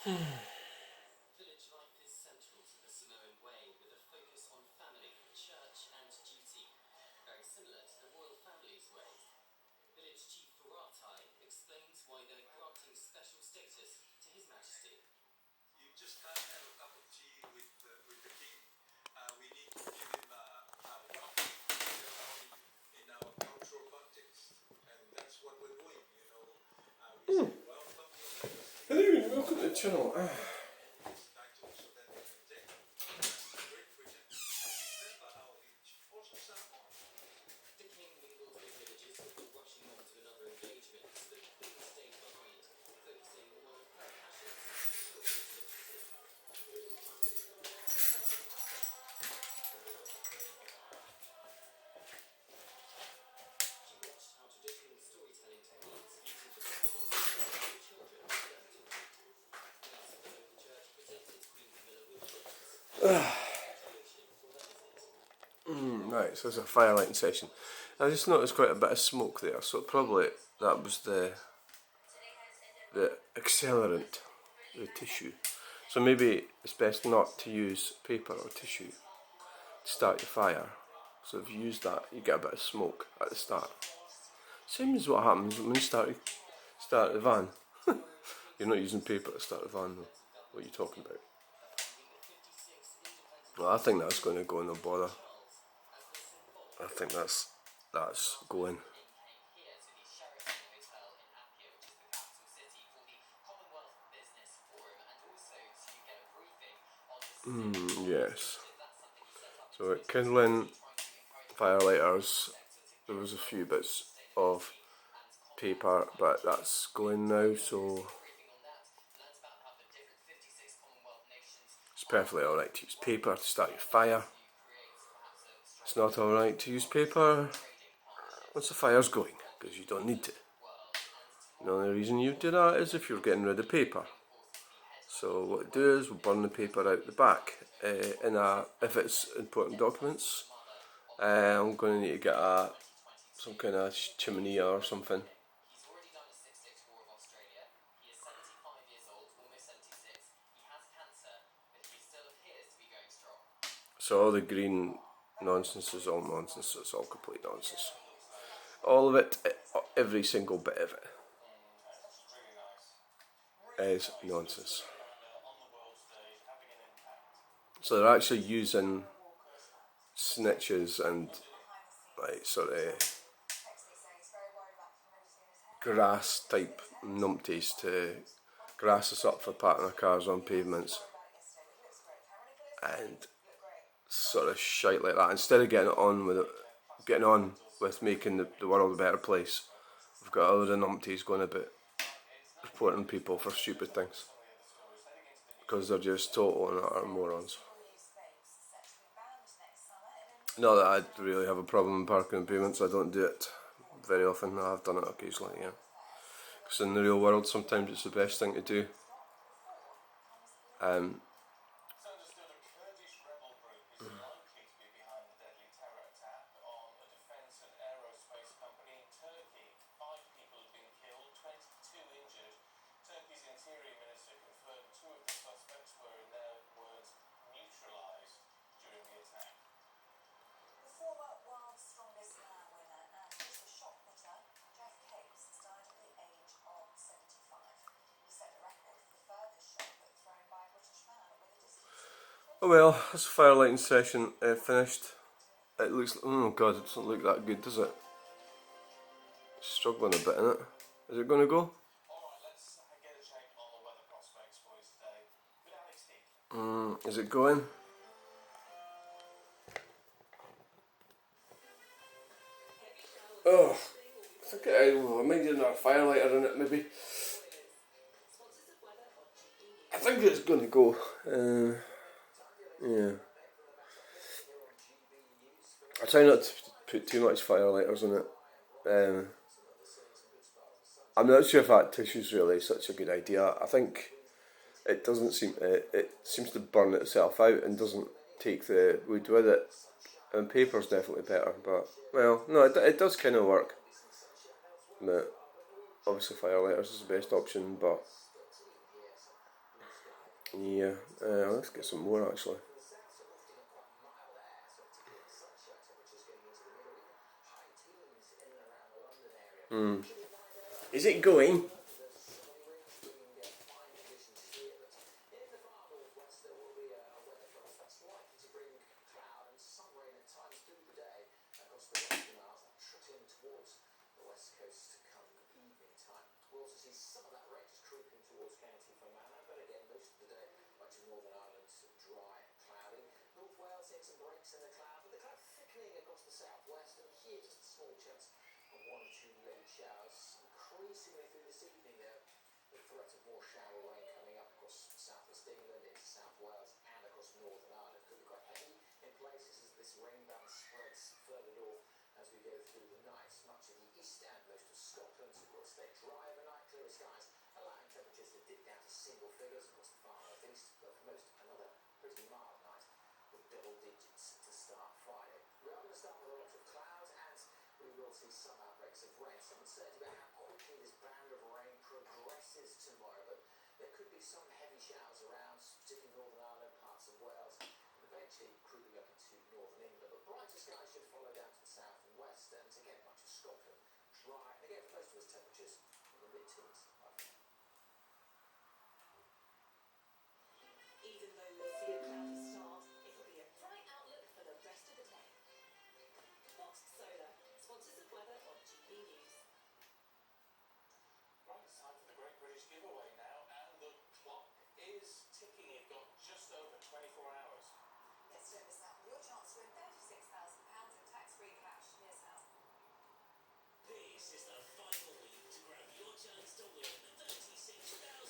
Village life is central to the Samoan way, with a focus on family, church, and duty, very similar to the royal family's ways. Village Chief Faratai explains why they're granting special status to His Majesty. You just can't have a cup of tea with the king. We need to give him a welcome ceremony in our cultural context, and that's what we're doing. We say welcome your majesty. Hello, welcome to the channel. This title so that we can take Great Britain and remember our village also Samoa. The king mingled with villagers before rushing off to another engagement, so the queen stayed behind, focusing on one of her passions, children's literacy. She watched how traditional storytelling techniques using the Bible helped children learn to read. Next, the local church presented Queen Camilla with books. Right, so there's a fire lighting session. I just noticed quite a bit of smoke there, so probably that was the accelerant, the tissue. So maybe it's best not to use paper or tissue to start your fire. So if you use that, you get a bit of smoke at the start. Same as what happens when you start the van. You're not using paper to start the van though. What are you talking about? Well, I think that's going to go, no bother. I think that's going. Yes. So at kindling firelighters, there was a few bits of paper, but that's going now, so it's perfectly alright to use paper to start your fire. It's not alright to use paper once the fire's going, because you don't need to. The only reason you do that is if you're getting rid of paper. So what we do is we'll burn the paper out the back. If it's important documents, I'm going to need to get some kind of chimney or something. So all the green nonsense is all nonsense, it's all complete nonsense. All of it, every single bit of it is nonsense. So they're actually using snitches and like sort of grass type numpties to grass us up for parking our cars on pavements and sort of shite like that. Instead of getting on with making the world a better place, we've got other numpties going about reporting people for stupid things because they're just total and utter morons. Not that I really have a problem parking on pavements. I don't do it very often. I have done it occasionally, yeah. Because in the real world, sometimes it's the best thing to do. Oh well, this fire lighting session finished. It looks, oh god, it doesn't look that good, does it? Struggling a bit, innit? Is it going to go? Is it going? Oh, I think I might need another fire lighter in it maybe. I think it's going to go. Yeah. I try not to put too much firelighters in it. I'm not sure if that tissue's really such a good idea. I think it doesn't seem it seems to burn itself out and doesn't take the wood with it. And paper's definitely better, but well, no, it does kind of work. But obviously firelighters is the best option, but Yeah, let's get some more actually. Is it going?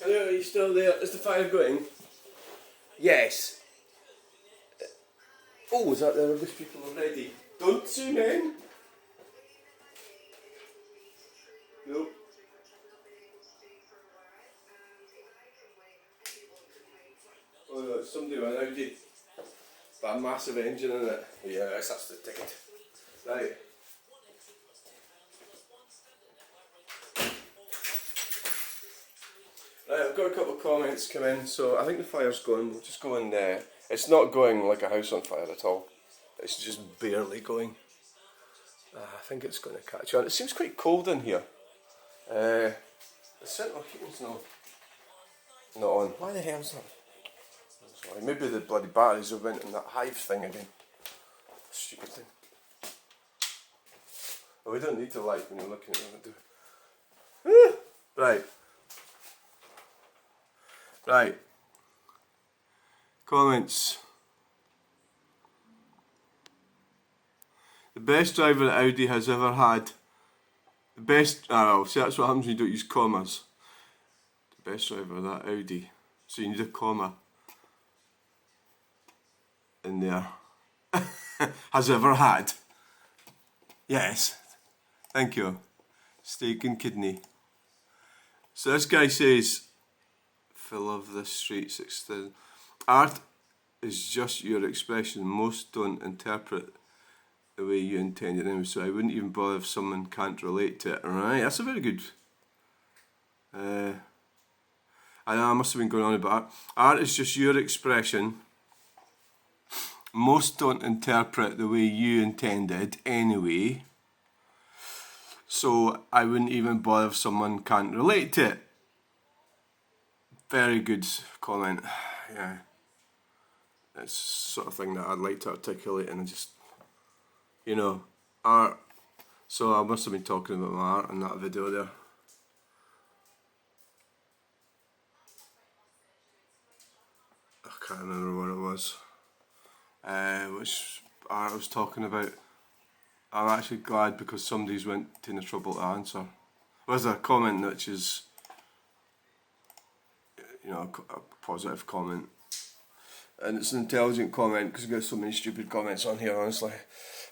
Hello, are you still there? Is the fire going? Yes. Oh, is that the rubbish people already? Don't zoom in. Nope. Oh no, it's somebody with an Audi. But a massive engine in it. Yes, that's the ticket. Right. Right, I've got a couple of comments come in, so I think the fire's going. We'll just go in there. It's not going like a house on fire at all. It's just barely going. I think it's going to catch on. It seems quite cold in here. The central heating's not on. Why the hell's that? Sorry, maybe the bloody batteries have went in that hive thing again. Stupid thing. Well, we don't need the light when you're looking at it, do we? Right. Right. Comments. The best driver that Audi has ever had. The best. See, that's what happens when you don't use commas. The best driver of that Audi. So you need a comma in there. Has ever had. Yes. Thank you. Steak and kidney. So this guy says, "Fill of the streets extend. Art is just your expression. Most don't interpret the way you intend it anyway, so I wouldn't even bother if someone can't relate to it." Right, that's a very good. I know I must have been going on about art. Art is just your expression. Most don't interpret the way you intended anyway, so I wouldn't even bother if someone can't relate to it. Very good comment. Yeah, it's the sort of thing that I'd like to articulate, and just, art. So I must have been talking about my art in that video there. I can't remember what it was. Which art I was talking about. I'm actually glad because somebody's went to the trouble to answer. There's a comment which is, a positive comment. And it's an intelligent comment because we've got so many stupid comments on here, honestly.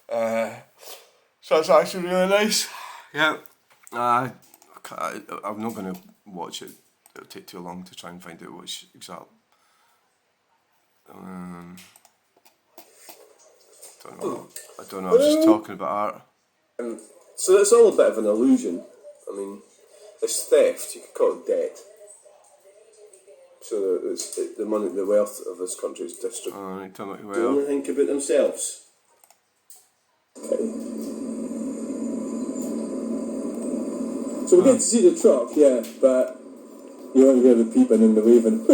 So it's actually really nice. Yeah. I'm not going to watch it. It'll take too long to try and find out which exact. I don't know. I was just talking about art. So that's all a bit of an illusion. I mean, it's theft. You could call it debt. So that the money, the wealth of this country is distributed. Alright, tell me well. Don't think about themselves. So we get to see the truck, yeah, but you won't hear the peeping and the waving.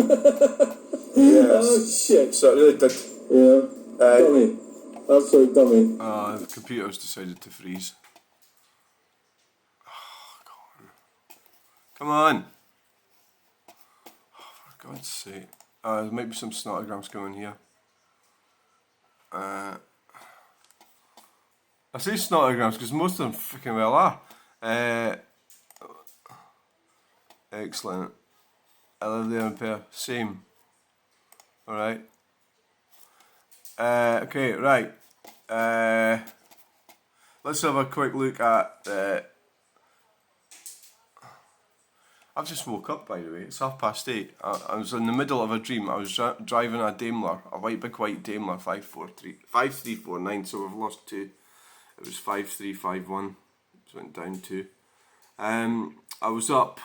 Yes. Oh shit. So it really did. Yeah. Dummy. Absolute dummy. The computer's decided to freeze. Oh, come on. Oh, for God's sake. There might be some snotograms going here. I say snotograms because most of them freaking well are. Excellent. 11 ampere. Same. Alright. Okay, right. Let's have a quick look at I've just woke up, by the way. It's 8:30. I was in the middle of a dream. I was driving a Daimler, a big white Daimler 5349. So we've lost 2. It was 5351. It went down 2. I was up.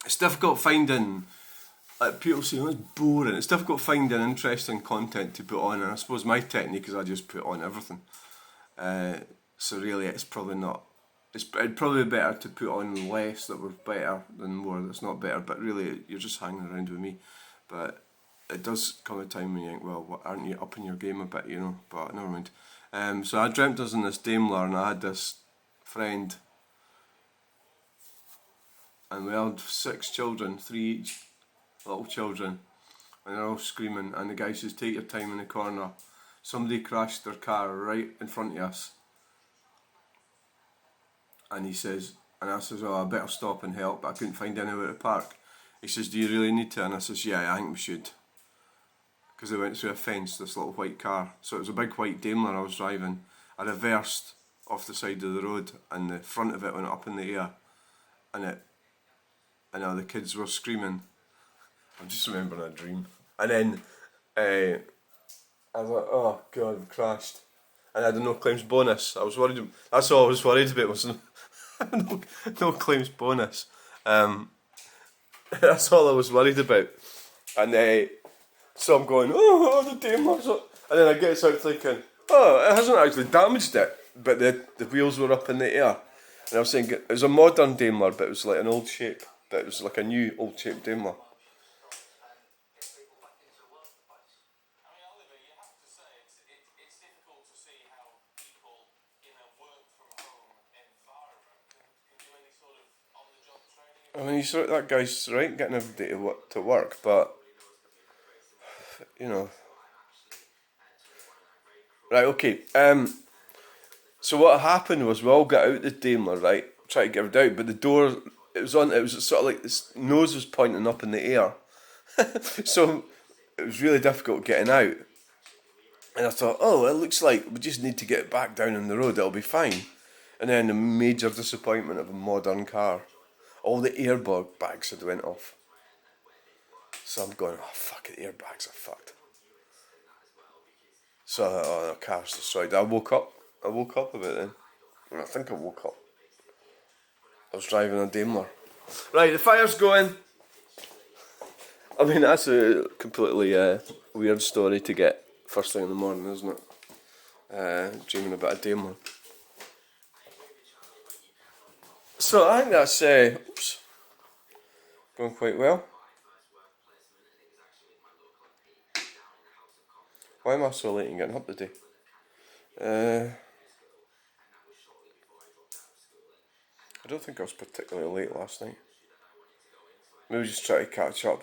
It's difficult finding. People say, oh, it's boring. It's difficult finding interesting content to put on, and I suppose my technique is I just put on everything. So really, it's probably not. It'd probably be better to put on less that were better than more that's not better. But really, you're just hanging around with me. But it does come a time when you think, well, aren't you up in your game a bit, you know? But never mind. So I dreamt I was in this Daimler, and I had this friend, and we had 6 children, 3 each, little children, and they're all screaming. And the guy says, "Take your time in the corner." Somebody crashed their car right in front of us. And he says, and I says, "Oh, I better stop and help," but I couldn't find anywhere to park. He says, "Do you really need to?" And I says, "Yeah, I think we should." Because they went through a fence, this little white car. So it was a big white Daimler I was driving. I reversed off the side of the road, and the front of it went up in the air. And the kids were screaming. I'm just remembering a dream. And then I was like, oh God, we crashed. And I had a no claims bonus. I was worried. That's all I was worried about, was no claims bonus. That's all I was worried about. And so I'm going, oh, the Daimler's up. And then I get out thinking, oh, it hasn't actually damaged it, but the wheels were up in the air. And I was saying, it was a modern Daimler, but it was like an old shape. But it was like a new old shape Daimler. I mean, that guy's right, getting every day to work, but, you know. Right, okay. So what happened was we all got out the Daimler, right, trying to get her out, but the door, it was sort of like this nose was pointing up in the air. So it was really difficult getting out. And I thought, oh, it looks like we just need to get back down on the road, it'll be fine. And then the major disappointment of a modern car. All the bags had went off. So I'm going, oh fuck it, the airbags are fucked. So I thought, oh, the car's destroyed. I woke up a bit then. And I think I woke up. I was driving a Daimler. Right, the fire's going. I mean, that's a completely weird story to get first thing in the morning, isn't it? Dreaming about a Daimler. So I think that's going quite well. Why am I so late in getting up today? I don't think I was particularly late last night. Maybe just try to catch up.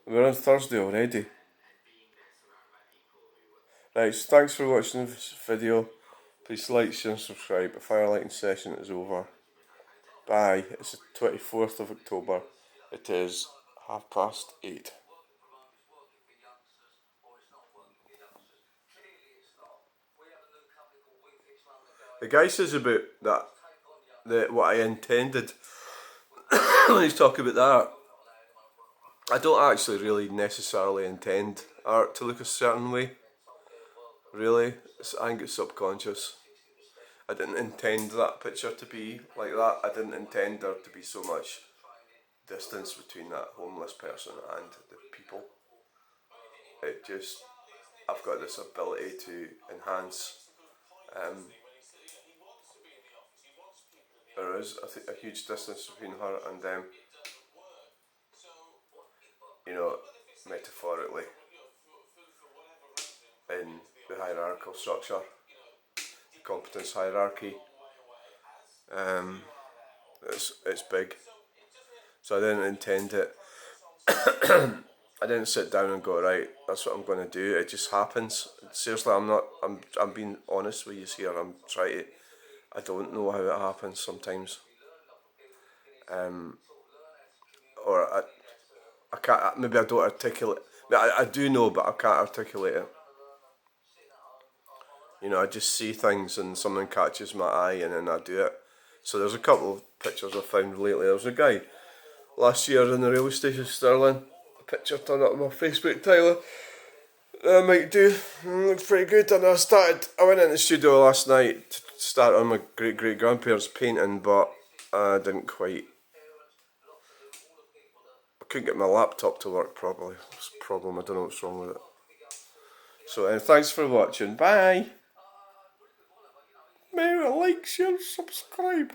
We're on Thursday already. Right, so thanks for watching this video. Please like, share and subscribe. The firelighting session is over. Bye. It's the 24th of October. It is 8:30. The guy says about what I intended when he's talking about that. I don't actually really necessarily intend art to look a certain way. Really, I think it's subconscious. I didn't intend that picture to be like that. I didn't intend there to be so much distance between that homeless person and the people. It just, I've got this ability to enhance. There is a huge distance between her and them, you know, metaphorically, in the hierarchical structure, the competence hierarchy. It's big. So I didn't intend it. I didn't sit down and go, right, that's what I'm going to do. It just happens. Seriously, I'm being honest with you here. I don't know how it happens sometimes. Or I can't, maybe I don't articulate. I do know, but I can't articulate it. You know, I just see things and something catches my eye and then I do it. So there's a couple of pictures I found lately. There was a guy last year in the railway station, Stirling. A picture turned up on my Facebook title. I might do. Looked pretty good. And I went in the studio last night to start on my great grandparents' painting, but I didn't quite. I couldn't get my laptop to work properly. It's a problem. I don't know what's wrong with it. So thanks for watching. Bye. Maybe like, share, subscribe.